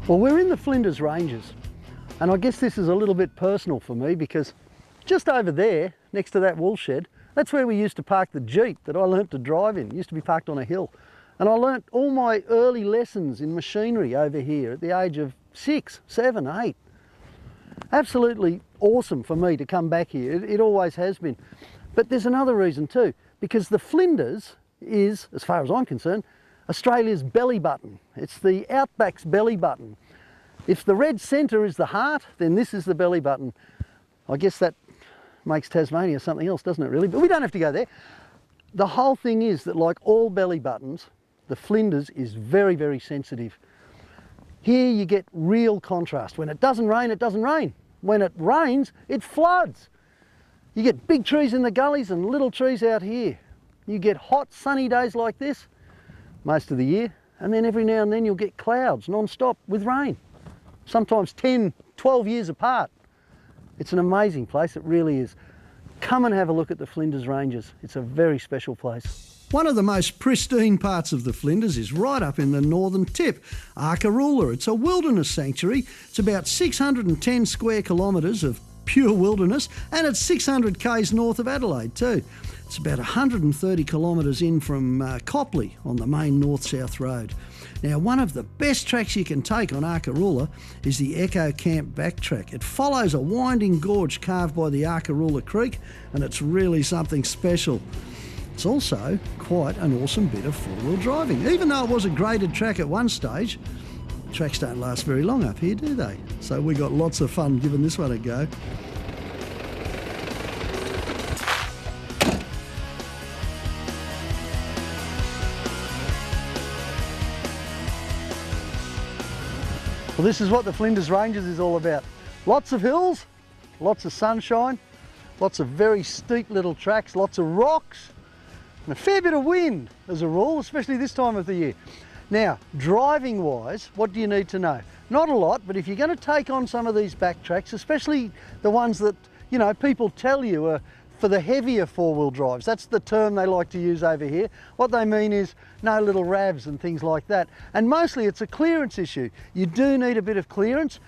Well, we're in the Flinders Ranges, and I guess this is a little bit personal for me because just over there, next to that wool shed, that's where we used to park the Jeep that I learnt to drive in. It used to be parked on a hill. And I learnt all my early lessons in machinery over here at the age of 6, 7, 8. Absolutely awesome for me to come back here. It always has been. But there's another reason too, because the Flinders is, as far as I'm concerned, Australia's belly button. It's the outback's belly button. If the red centre is the heart, then this is the belly button. I guess that makes Tasmania something else, doesn't it really? But we don't have to go there. The whole thing is that, like all belly buttons, the Flinders is very, very sensitive. Here you get real contrast. When it doesn't rain, it doesn't rain. When it rains, it floods. You get big trees in the gullies and little trees out here. You get hot, sunny days like this most of the year, and then every now and then you'll get clouds non-stop with rain, sometimes 10, 12 years apart. It's an amazing place, it really is. Come and have a look at the Flinders Ranges. It's a very special place. One of the most pristine parts of the Flinders is right up in the northern tip, Arkaroola. It's a wilderness sanctuary. It's about 610 square kilometres of pure wilderness, and it's 600 k's north of Adelaide too. It's about 130 kilometres in from Copley on the main north-south road. Now, one of the best tracks you can take on Arkaroola is the Echo Camp backtrack. It follows a winding gorge carved by the Arkaroola Creek, and it's really something special. It's also quite an awesome bit of four-wheel driving. Even though it was a graded track at one stage, tracks don't last very long up here, do they? So we got lots of fun giving this one a go. Well, this is what the Flinders Ranges is all about. Lots of hills, lots of sunshine, lots of very steep little tracks, lots of rocks, and a fair bit of wind as a rule, especially this time of the year. Now, driving wise, what do you need to know? Not a lot, but if you're going to take on some of these backtracks, especially the ones that, you know, people tell you are for the heavier four-wheel drives, that's the term they like to use over here. What they mean is no little ravs and things like that. And mostly it's a clearance issue. You do need a bit of clearance.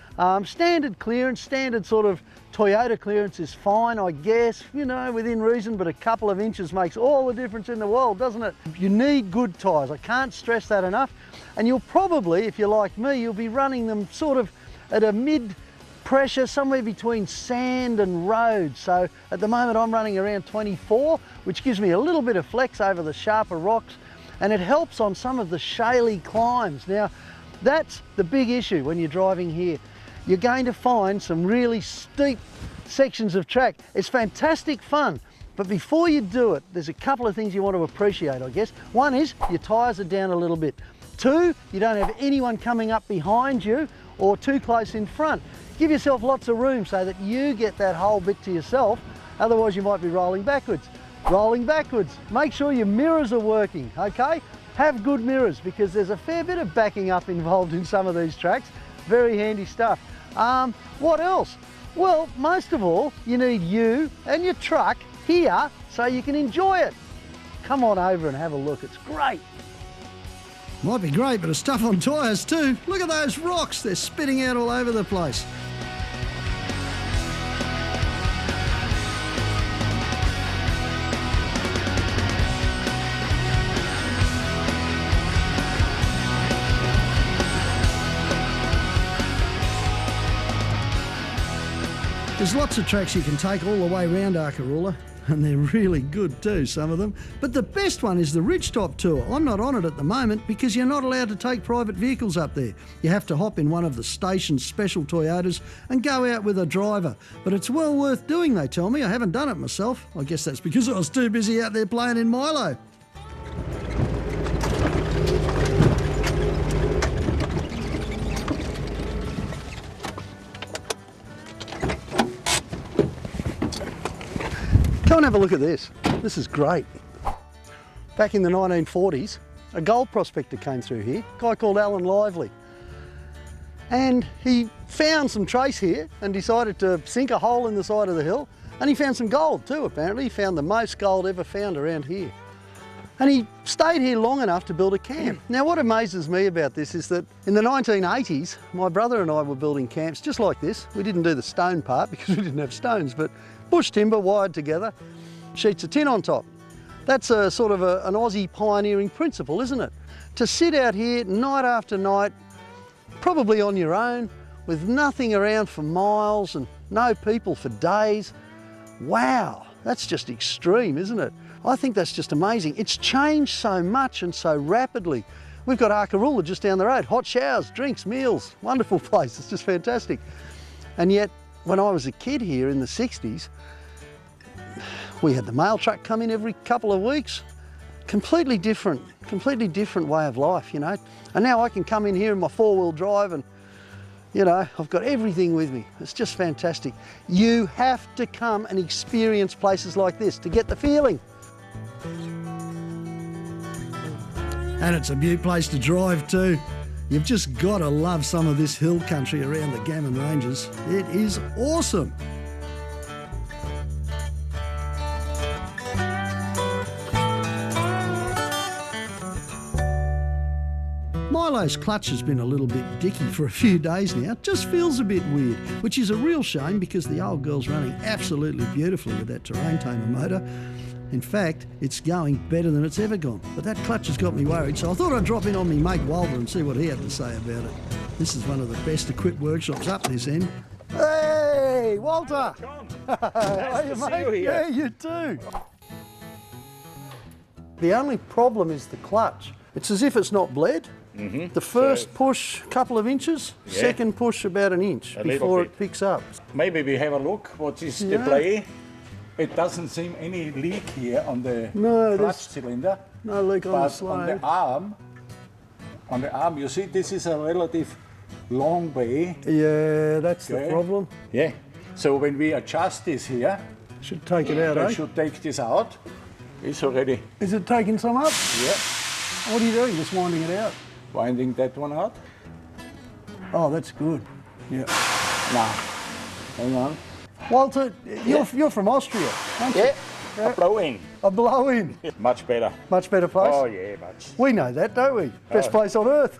Standard clearance, standard sort of Toyota clearance is fine, I guess, you know, within reason, but a couple of inches makes all the difference in the world, doesn't it? You need good tyres. I can't stress that enough. And you'll probably, if you're like me, you'll be running them sort of at a mid pressure, somewhere between sand and road. So at the moment I'm running around 24, which gives me a little bit of flex over the sharper rocks, and it helps on some of the shaly climbs. Now, that's the big issue when you're driving here. You're going to find some really steep sections of track. It's fantastic fun, but before you do it, there's a couple of things you want to appreciate, I guess. One is your tyres are down a little bit. Two, you don't have anyone coming up behind you or too close in front. Give yourself lots of room so that you get that whole bit to yourself, otherwise you might be rolling backwards. Rolling backwards, make sure your mirrors are working, okay? Have good mirrors because there's a fair bit of backing up involved in some of these tracks. Very handy stuff. What else? Well, most of all, you need you and your truck here so you can enjoy it. Come on over and have a look, it's great. Might be great, but it's tough on tyres too. Look at those rocks, they're spitting out all over the place. There's lots of tracks you can take all the way around Arkaroola, and they're really good too, some of them. But the best one is the Ridgetop Tour. I'm not on it at the moment because you're not allowed to take private vehicles up there. You have to hop in one of the station's special Toyotas and go out with a driver. But it's well worth doing, they tell me. I haven't done it myself. I guess that's because I was too busy out there playing in Milo. Come and have a look at this. This is great. Back in the 1940s, a gold prospector came through here, a guy called Alan Lively. And he found some trace here and decided to sink a hole in the side of the hill, and he found some gold too, apparently. He found the most gold ever found around here. And he stayed here long enough to build a camp. Now what amazes me about this is that in the 1980s, my brother and I were building camps just like this. We didn't do the stone part because we didn't have stones, but bush timber wired together, sheets of tin on top. That's a sort of an Aussie pioneering principle, isn't it? To sit out here night after night, probably on your own, with nothing around for miles and no people for days. Wow, that's just extreme, isn't it? I think that's just amazing. It's changed so much and so rapidly. We've got Arkaroola just down the road, hot showers, drinks, meals, wonderful place, it's just fantastic. And yet, when I was a kid here in the 60s, we had the mail truck come in every couple of weeks. Completely different way of life, you know. And now I can come in here in my four-wheel drive and, you know, I've got everything with me. It's just fantastic. You have to come and experience places like this to get the feeling. And it's a beaut place to drive too. You've just got to love some of this hill country around the Gammon Ranges. It is awesome. Milo's clutch has been a little bit dicky for a few days now. It just feels a bit weird, which is a real shame because the old girl's running absolutely beautifully with that terrain tamer motor. In fact, it's going better than it's ever gone. But that clutch has got me worried, so I thought I'd drop in on me mate Walter and see what he had to say about it. This is one of the best equipped workshops up this end. Hey, Walter! John, How are you, nice to mate? see you here. Yeah, you too. The only problem is the clutch. It's as if it's not bled. Mm-hmm. The first push, a couple of inches, Yeah. second push about an inch before it picks up. Maybe we have a look what is the play. It doesn't seem any leak here on the clutch cylinder. No leak on the But slide. on the arm, you see this is a relative long way. Yeah, that's the problem. Yeah. So when we adjust this here, Should take it out, I eh? should take this out. It's already, Is it taking some up? yeah, What are you doing? Just winding it out? winding that one out. Oh, that's good. Yeah. Now, hang on. Walter, you're from Austria, aren't you? Yeah, a blowing. A blow-in. Much better. Much better place? Oh yeah, much. We know that, don't we? Best place on earth.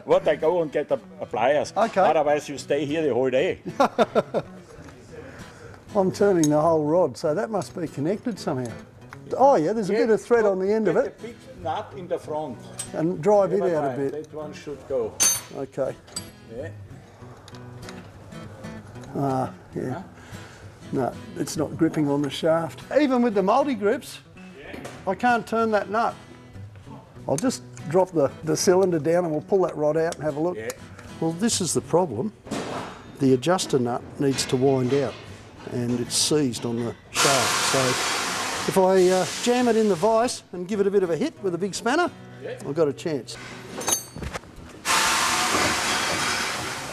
What, I go and get the pliers. Okay. Otherwise you stay here the whole day. I'm turning the whole rod, so that must be connected somehow. Oh yeah, there's a bit of thread on the end of it. The big nut in the front. And drive it out a bit. That one should go. Okay. Yeah. Yeah. Huh? No, it's not gripping on the shaft. Even with the multi-grips, I can't turn that nut. I'll just drop the cylinder down and we'll pull that rod out and have a look. Yeah. Well, this is the problem. The adjuster nut needs to wind out and it's seized on the shaft. So if I jam it in the vise and give it a bit of a hit with a big spanner, I've got a chance.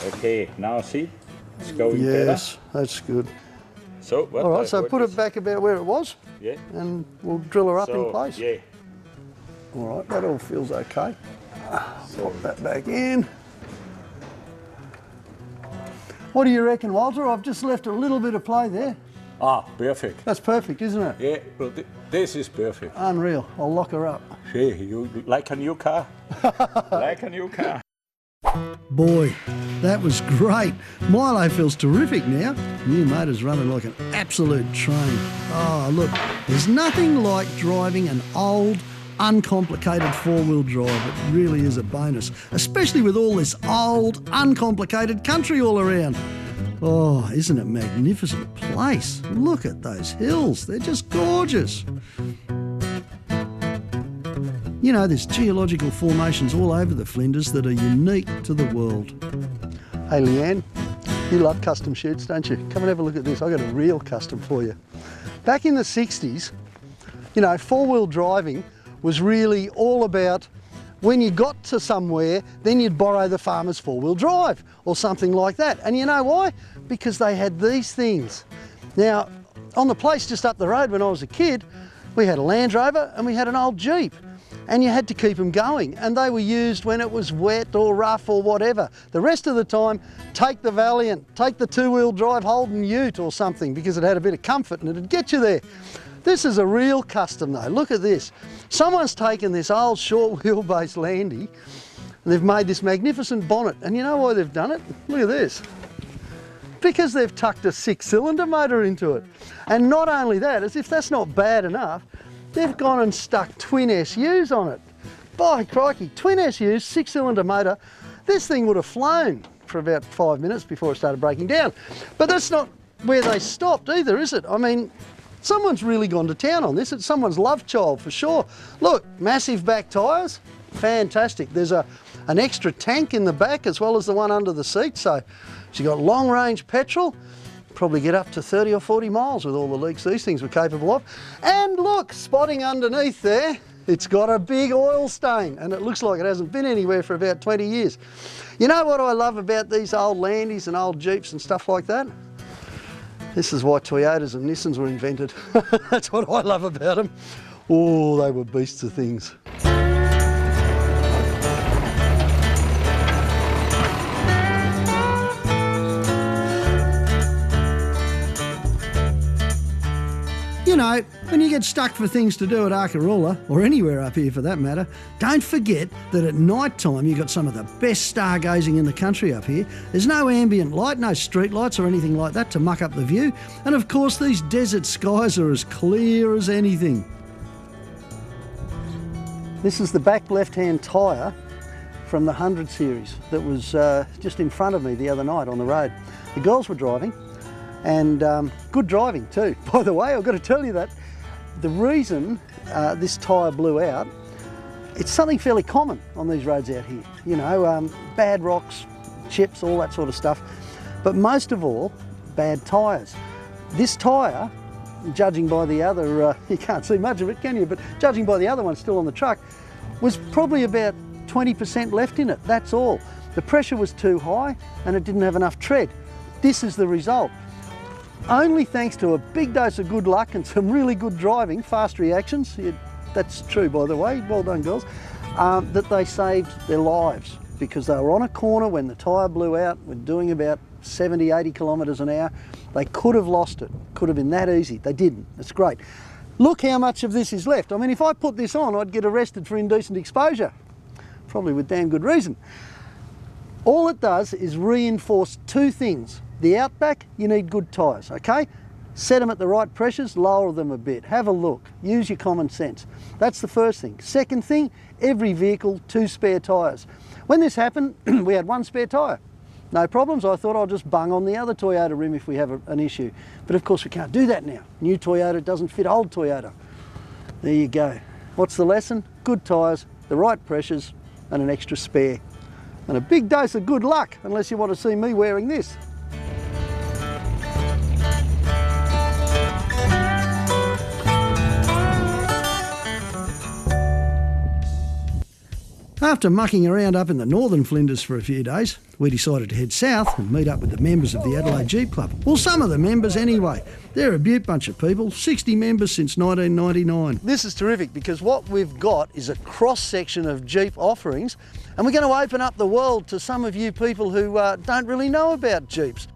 Okay, now see? It's going better. Yes, that's good. So what? All right, so put it back about where it was. Yeah. And we'll drill her up in place. Yeah. All right, that all feels okay. Pop that back in. What do you reckon, Walter? I've just left a little bit of play there. Ah, perfect. That's perfect, isn't it? Yeah, but this is perfect. Unreal. I'll lock her up. Hey, you like a new car? Like a new car. Boy, that was great. Milo feels terrific now. New motor's running like an absolute train. Oh, look, there's nothing like driving an old, uncomplicated four-wheel drive. It really is a bonus, especially with all this old, uncomplicated country all around. Oh, isn't it a magnificent place? Look at those hills. They're just gorgeous. You know, there's geological formations all over the Flinders that are unique to the world. Hey Leanne, you love custom shoots, don't you? Come and have a look at this. I've got a real custom for you. Back in the 60s, you know, four-wheel driving was really all about when you got to somewhere, then you'd borrow the farmer's four-wheel drive or something like that. And you know why? Because they had these things. Now, on the place just up the road when I was a kid, we had a Land Rover and we had an old Jeep. And you had to keep them going, and they were used when it was wet or rough or whatever. The rest of the time, take the Valiant, take the two-wheel drive Holden Ute or something, because it had a bit of comfort and it'd get you there. This is a real custom though. Look at this. Someone's taken this old short wheelbase Landy and they've made this magnificent bonnet. And you know why they've done it? Look at this. Because they've tucked a 6-cylinder motor into it. And not only that, as if that's not bad enough, they've gone and stuck twin SUs on it. By crikey, twin SUs, 6-cylinder motor. This thing would have flown for about 5 minutes before it started breaking down. But that's not where they stopped either, is it? I mean, someone's really gone to town on this. It's someone's love child for sure. Look, massive back tyres, fantastic. There's an extra tank in the back as well as the one under the seat. So you've got long range petrol, probably get up to 30 or 40 miles with all the leaks these things were capable of. And look, spotting underneath there, it's got a big oil stain and it looks like it hasn't been anywhere for about 20 years. You know what I love about these old Landies and old Jeeps and stuff like that? This is why Toyotas and Nissans were invented. That's what I love about them. Oh, they were beasts of things. You know, when you get stuck for things to do at Arkaroola, or anywhere up here for that matter, don't forget that at night time you've got some of the best stargazing in the country up here. There's no ambient light, no street lights or anything like that to muck up the view. And of course these desert skies are as clear as anything. This is the back left-hand tyre from the 100 series that was just in front of me the other night on the road. The girls were driving. And good driving too. By the way, I've got to tell you that the reason this tyre blew out, it's something fairly common on these roads out here. You know, bad rocks, chips, all that sort of stuff. But most of all, bad tyres. This tyre, judging by the other, you can't see much of it, can you? But judging by the other one still on the truck, was probably about 20% left in it, that's all. The pressure was too high and it didn't have enough tread. This is the result. Only thanks to a big dose of good luck and some really good driving, fast reactions, that's true by the way, well done girls, that they saved their lives because they were on a corner when the tyre blew out, were doing about 70, 80 kilometres an hour. They could have lost it, could have been that easy. They didn't, it's great. Look how much of this is left. I mean, if I put this on, I'd get arrested for indecent exposure, probably with damn good reason. All it does is reinforce two things. The Outback, you need good tyres, okay? Set them at the right pressures, lower them a bit. Have a look, use your common sense. That's the first thing. Second thing, every vehicle, 2 spare tyres. When this happened, we had 1 spare tyre. No problems, I thought I'll just bung on the other Toyota rim if we have an issue. But of course we can't do that now. New Toyota doesn't fit old Toyota. There you go. What's the lesson? Good tyres, the right pressures, and an extra spare. And a big dose of good luck, unless you want to see me wearing this. After mucking around up in the northern Flinders for a few days, we decided to head south and meet up with the members of the Adelaide Jeep Club. Well, some of the members anyway. They're a beaut bunch of people, 60 members since 1999. This is terrific because what we've got is a cross-section of Jeep offerings, and we're going to open up the world to some of you people who don't really know about Jeeps.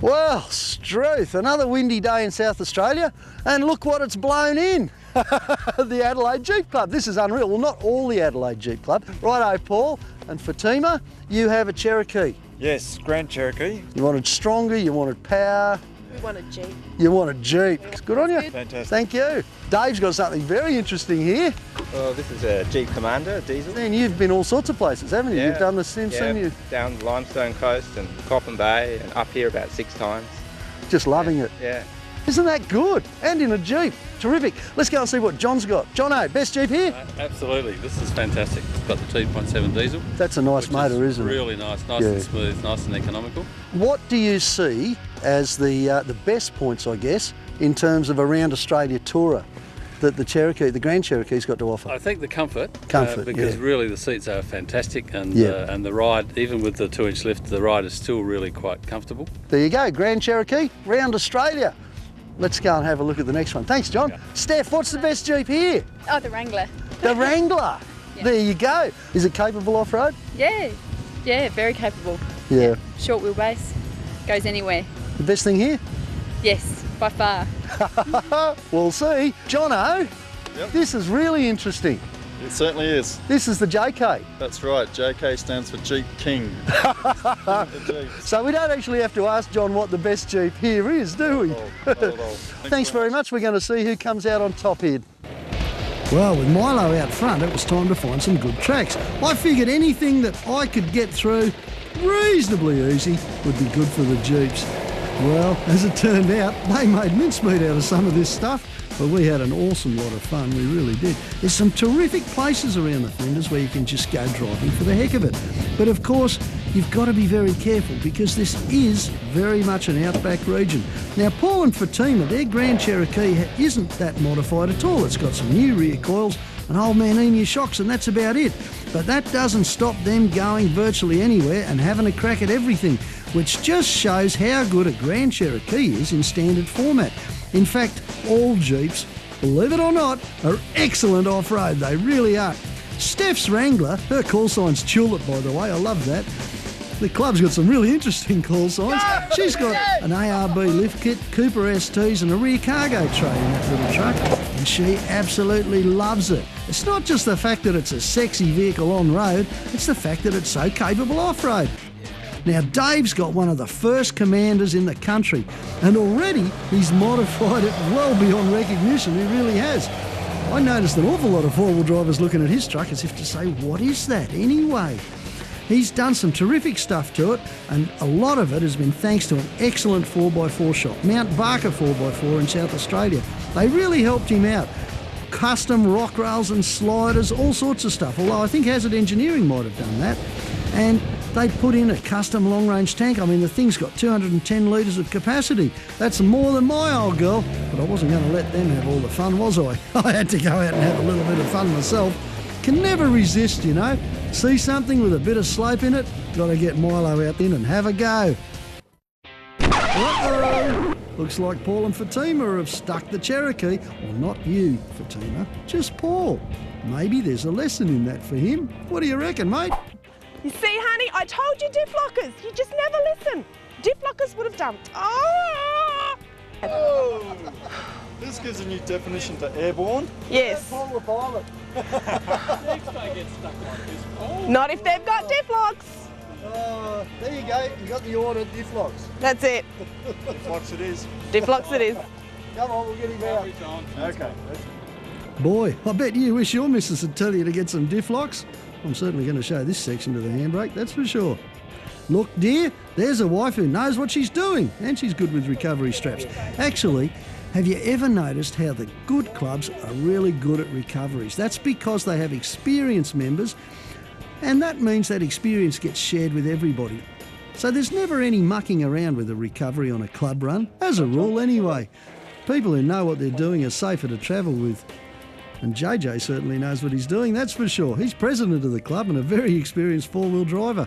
Well, Struth, another windy day in South Australia, and look what it's blown in. The Adelaide Jeep Club. This is unreal. Well, not all the Adelaide Jeep Club. Righto, Paul and Fatima, you have a Cherokee. Yes, Grand Cherokee. You wanted stronger, you wanted power. We want a Jeep. You want a Jeep. Yeah. Good on you. Fantastic. Thank you. Dave's got something very interesting here. Well, this is a Jeep Commander, diesel. And you've been all sorts of places, haven't you? Yeah. You've done the Simpson. Yeah, You've down the Limestone Coast and Coffin Bay and up here about 6 times. just loving it. Yeah. Isn't that good? And in a Jeep. Terrific. Let's go and see what John's got. Jono, best Jeep here? Absolutely. This is fantastic. It's got the 2.7 diesel. That's a nice motor, isn't it? Really nice. Nice and smooth, nice and economical. What do you see as the best points, I guess, in terms of around Australia tourer that the Cherokee, the Grand Cherokee's got to offer? I think the comfort. yeah. Because really the seats are fantastic and the ride, even with the 2-inch lift, the ride is still really quite comfortable. There you go, Grand Cherokee, round Australia. Let's go and have a look at the next one. Thanks, John. Yeah. Steph, what's the best Jeep here? Oh, the Wrangler. The Wrangler. Yeah. There you go. Is it capable off-road? Yeah, very capable. Yeah. Short wheelbase, goes anywhere. The best thing here? Yes, by far. We'll see. Jono, Yep. this is really interesting. It certainly is. This is the JK. That's right. JK stands for Jeep King. The Jeep. So we don't actually have to ask John what the best Jeep here is, do we? Not at all. Thanks very much. We're going to see who comes out on top here. Well, with Milo out front, it was time to find some good tracks. I figured anything that I could get through reasonably easy would be good for the Jeeps. Well, as it turned out, they made mincemeat out of some of this stuff, but we had an awesome lot of fun, we really did. There's some terrific places around the Flinders where you can just go driving for the heck of it. But of course, you've got to be very careful because this is very much an outback region. Now, Paul and Fatima, their Grand Cherokee isn't that modified at all. It's got some new rear coils and old man Emu shocks, and that's about it. But that doesn't stop them going virtually anywhere and having a crack at everything, which just shows how good a Grand Cherokee is in standard format. In fact, all Jeeps, believe it or not, are excellent off-road. They really are. Steph's Wrangler, her call sign's Tulip, by the way, I love that. The club's got some really interesting call signs. She's got an ARB lift kit, Cooper STs and a rear cargo tray in that little truck, and she absolutely loves it. It's not just the fact that it's a sexy vehicle on road, it's the fact that it's so capable off-road. Now, Dave's got one of the first Commanders in the country, and already he's modified it well beyond recognition, he really has. I noticed an awful lot of four-wheel drivers looking at his truck as if to say, what is that anyway? He's done some terrific stuff to it, and a lot of it has been thanks to an excellent 4x4 shop, Mount Barker 4x4 in South Australia. They really helped him out. Custom rock rails and sliders, all sorts of stuff, although I think Hazard Engineering might have done that. And they put in a custom long-range tank. I mean, the thing's got 210 litres of capacity. That's more than my old girl, but I wasn't going to let them have all the fun, was I? I had to go out and have a little bit of fun myself. Can never resist, you know. See something with a bit of slope in it, got to get Milo out then and have a go. Uh-oh! Looks like Paul and Fatima have stuck the Cherokee. Well, not you, Fatima, just Paul. Maybe there's a lesson in that for him. What do you reckon, mate? You see, honey, I told you diff lockers. You just never listen. Diff lockers would have done. Oh! This gives a new definition to airborne. Yes. Paul the pilot. Not if they've got diff locks. There you go, you got the order, diff locks. That's it. Flux it is. Diff locks it is. Come on, we'll get him out. Okay. Boy, I bet you wish your missus would tell you to get some diff locks. I'm certainly going to show this section to the handbrake, that's for sure. Look, dear, there's a wife who knows what she's doing, and she's good with recovery straps. Actually, have you ever noticed how the good clubs are really good at recoveries? That's because they have experienced members, and that means that experience gets shared with everybody. So there's never any mucking around with a recovery on a club run, as a rule anyway. People who know what they're doing are safer to travel with. And JJ certainly knows what he's doing, that's for sure. He's president of the club and a very experienced four-wheel driver.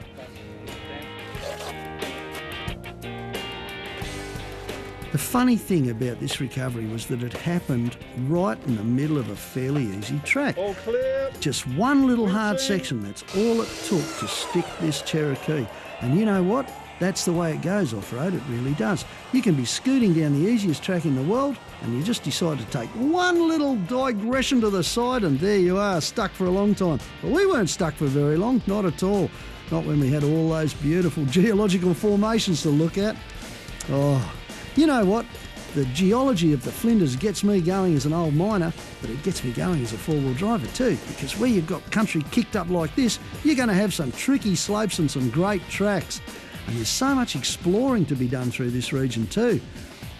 The funny thing about this recovery was that it happened right in the middle of a fairly easy track. All clear. Just one little hard section, that's all it took to stick this Cherokee. And you know what? That's the way it goes off-road, it really does. You can be scooting down the easiest track in the world and you just decide to take one little digression to the side and there you are, stuck for a long time. But we weren't stuck for very long, not at all. Not when we had all those beautiful geological formations to look at. Oh, you know what? The geology of the Flinders gets me going as an old miner, but it gets me going as a four-wheel driver too, because where you've got country kicked up like this, you're going to have some tricky slopes and some great tracks. And there's so much exploring to be done through this region too.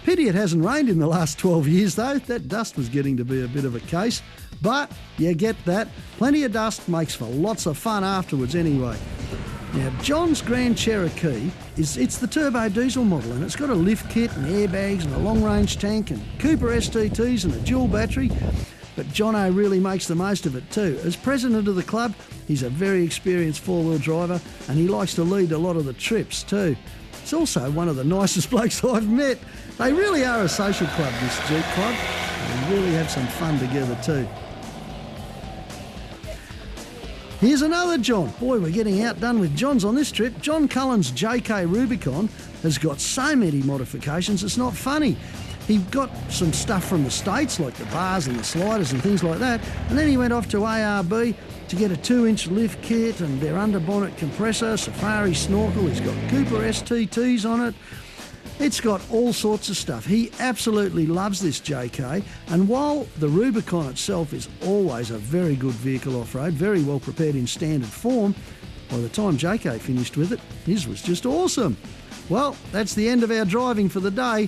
Pity it hasn't rained in the last 12 years though. That dust was getting to be a bit of a case. But you get that. Plenty of dust makes for lots of fun afterwards anyway. Now, John's Grand Cherokee, it's the turbo diesel model and it's got a lift kit and airbags and a long-range tank and Cooper STTs and a dual battery. But Jono really makes the most of it too. As president of the club, he's a very experienced four-wheel driver and he likes to lead a lot of the trips too. He's also one of the nicest blokes I've met. They really are a social club, this Jeep club, and they really have some fun together too. Here's another John. Boy, we're getting outdone with Johns on this trip. John Cullen's JK Rubicon has got so many modifications, it's not funny. He got some stuff from the States, like the bars and the sliders and things like that, and then he went off to ARB to get a 2-inch lift kit and their underbonnet compressor, safari snorkel. He's got Cooper STTs on it. It's got all sorts of stuff. He absolutely loves this JK, and while the Rubicon itself is always a very good vehicle off-road, very well prepared in standard form, by the time JK finished with it, his was just awesome. Well, that's the end of our driving for the day.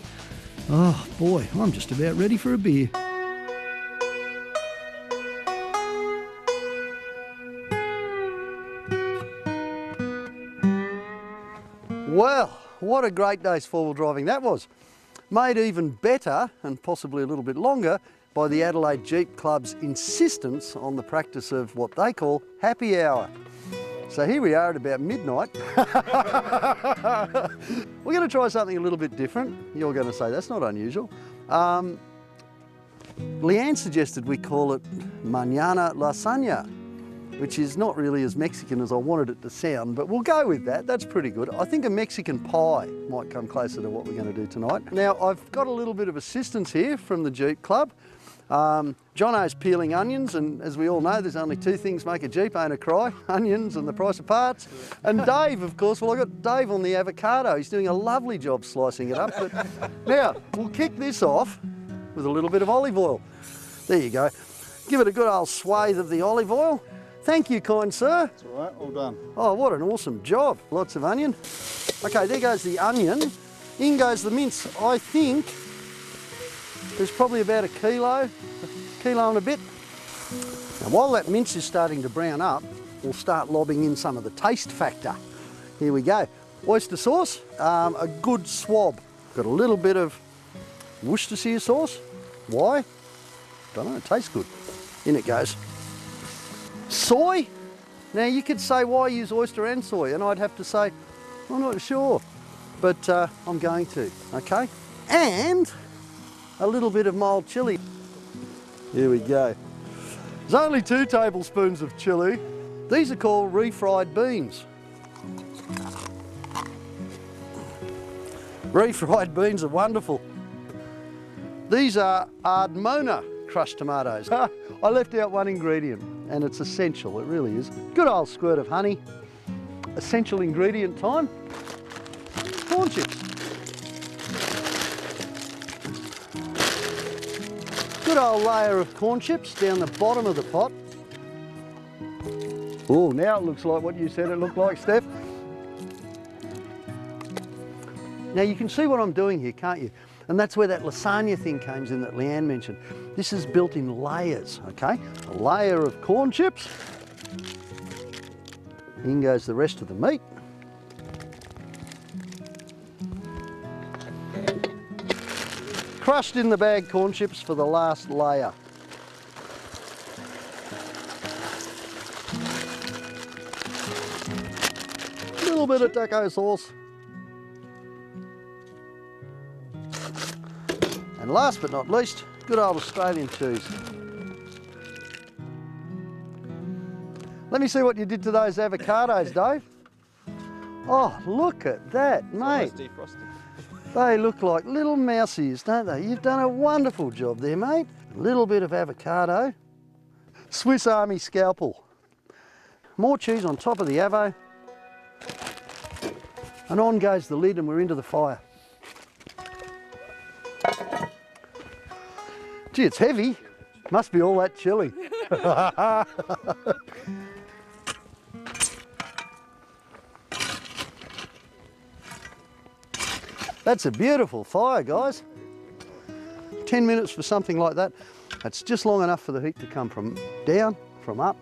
Oh boy, I'm just about ready for a beer. Well, what a great day's four-wheel driving that was. Made even better, and possibly a little bit longer, by the Adelaide Jeep Club's insistence on the practice of what they call happy hour. So here we are at about midnight. We're going to try something a little bit different. You're going to say that's not unusual. Leanne suggested we call it mañana lasagna, which is not really as Mexican as I wanted it to sound, but we'll go with that. That's pretty good. I think a Mexican pie might come closer to what we're going to do tonight. Now, I've got a little bit of assistance here from the Jeep Club. Jono's peeling onions, and as we all know, there's only two things make a Jeep owner cry: onions and the price of parts. And Dave, of course, well, I got Dave on the avocado. He's doing a lovely job slicing it up. But now, we'll kick this off with a little bit of olive oil. There you go. Give it a good old swathe of the olive oil. Thank you, kind sir. That's all right, all done. Oh, what an awesome job. Lots of onion. Okay, there goes the onion. In goes the mince. I think there's probably about a kilo and a bit. Now, while that mince is starting to brown up, we'll start lobbing in some of the taste factor. Here we go. Oyster sauce, a good swab. Got a little bit of Worcestershire sauce. Why? Don't know, it tastes good. In it goes. Soy. Now you could say, why use oyster and soy? And I'd have to say, I'm not sure, but I'm going to, okay? And a little bit of mild chilli. Here we go. There's only 2 tablespoons of chilli. These are called refried beans. Refried beans are wonderful. These are Ardmona crushed tomatoes. I left out one ingredient, and it's essential, it really is. Good old squirt of honey. Essential ingredient time. Corn chips. Good old layer of corn chips down the bottom of the pot. Oh, now it looks like what you said it looked like, Steph. Now you can see what I'm doing here, can't you? And that's where that lasagna thing comes in that Leanne mentioned. This is built in layers, okay? A layer of corn chips. In goes the rest of the meat. Crushed in the bag corn chips for the last layer. A little bit of taco sauce. And last but not least, good old Australian cheese. Let me see what you did to those avocados, Dave. Oh, look at that, mate. They look like little mousies, don't they? You've done a wonderful job there, mate. A little bit of avocado. Swiss Army scalpel. More cheese on top of the avo. And on goes the lid and we're into the fire. Gee, it's heavy. Must be all that chili. That's a beautiful fire, guys. 10 minutes for something like that. That's just long enough for the heat to come from down, from up.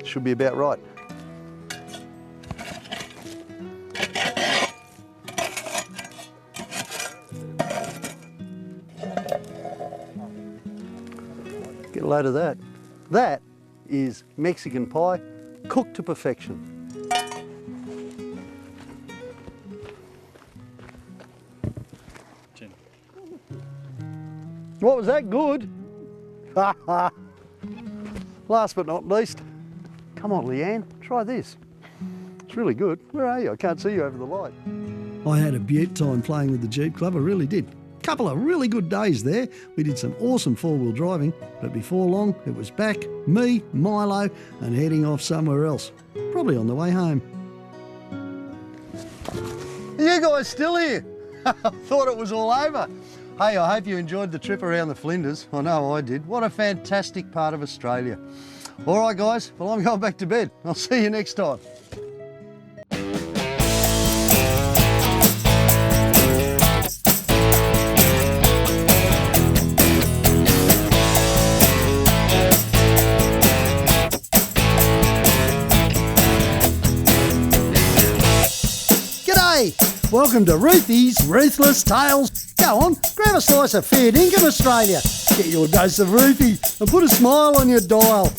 Should be about right. Get a load of that. That is Mexican pie, cooked to perfection. What was that? Good? Last but not least, Come on, Leanne, try this. It's really good. Where are you? I can't see you over the light. I had a beaut time playing with the Jeep Club, I really did. Couple of really good days there. We did some awesome four-wheel driving, but before long it was back, me, Milo, and heading off somewhere else. Probably on the way home. Are you guys still here? I thought it was all over. Hey, I hope you enjoyed the trip around the Flinders. I know I did. What a fantastic part of Australia. All right, guys, well, I'm going back to bed. I'll see you next time. Welcome to Roothy's Ruthless Tales. Go on, grab a slice of fair dinkum, Australia. Get your dose of Roothy and put a smile on your dial.